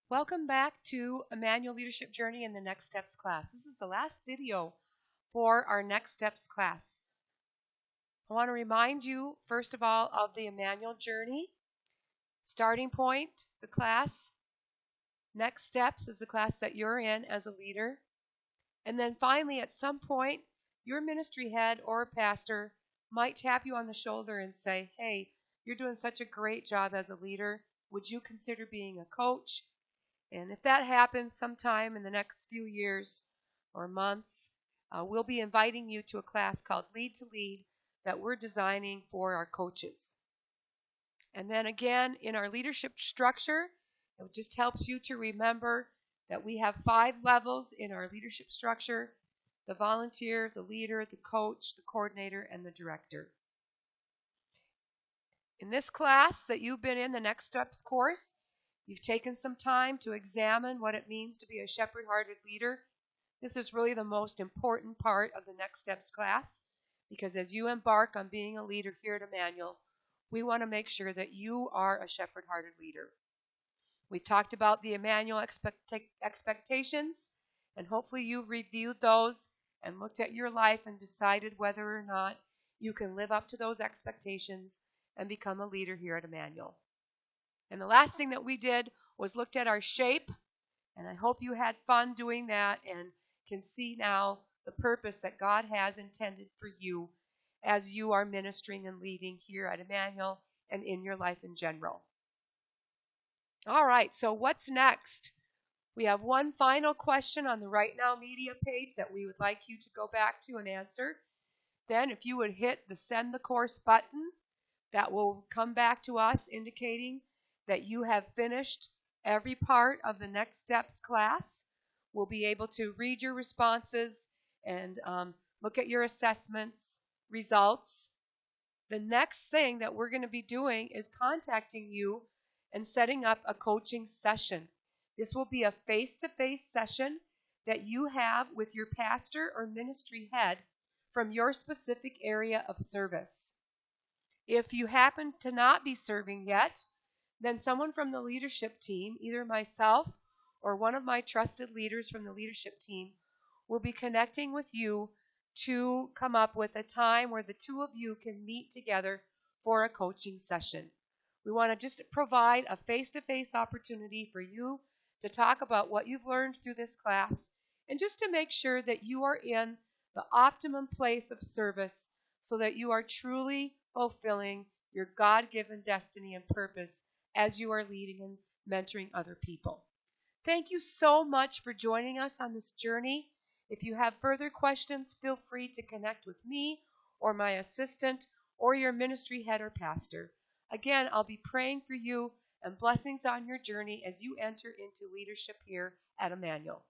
Welcome back to Emmanuel Leadership Journey in the Next Steps class. This is the last video for our Next Steps class. I want to remind you, first of all, of the Emmanuel Journey. Starting point, the class. Next Steps is the class that you're in as a leader. And then finally, at some point, your ministry head or pastor might tap you on the shoulder and say, hey, you're doing such a great job as a leader. Would you consider being a coach? And if that happens sometime in the next few years or months, we'll be inviting you to a class called Lead to Lead that we're designing for our coaches. And then again, in our leadership structure, it just helps you to remember that we have 5 levels in our leadership structure: the volunteer, the leader, the coach, the coordinator, and the director. In this class that you've been in, the Next Steps course, you've taken some time to examine what it means to be a shepherd-hearted leader. This is really the most important part of the Next Steps class, because as you embark on being a leader here at Emmanuel, we want to make sure that you are a shepherd-hearted leader. We talked about the Emmanuel expectations, and hopefully you've reviewed those and looked at your life and decided whether or not you can live up to those expectations and become a leader here at Emmanuel. And the last thing that we did was looked at our shape, and I hope you had fun doing that and can see now the purpose that God has intended for you as you are ministering and leading here at Emmanuel and in your life in general. All right, so what's next? We have one final question on the Right Now Media page that we would like you to go back to and answer. Then if you would hit the Send the Course button, that will come back to us indicating that you have finished every part of the Next Steps class. We'll be able to read your responses and look at your assessments, results. The next thing that we're going to be doing is contacting you and setting up a coaching session. This will be a face-to-face session that you have with your pastor or ministry head from your specific area of service. If you happen to not be serving yet, then someone from the leadership team, either myself or one of my trusted leaders from the leadership team, will be connecting with you to come up with a time where the two of you can meet together for a coaching session. We want to just provide a face-to-face opportunity for you to talk about what you've learned through this class and just to make sure that you are in the optimum place of service so that you are truly fulfilling your God-given destiny and purpose as you are leading and mentoring other people. Thank you so much for joining us on this journey. If you have further questions, feel free to connect with me or my assistant or your ministry head or pastor. Again, I'll be praying for you and blessings on your journey as you enter into leadership here at Emmanuel.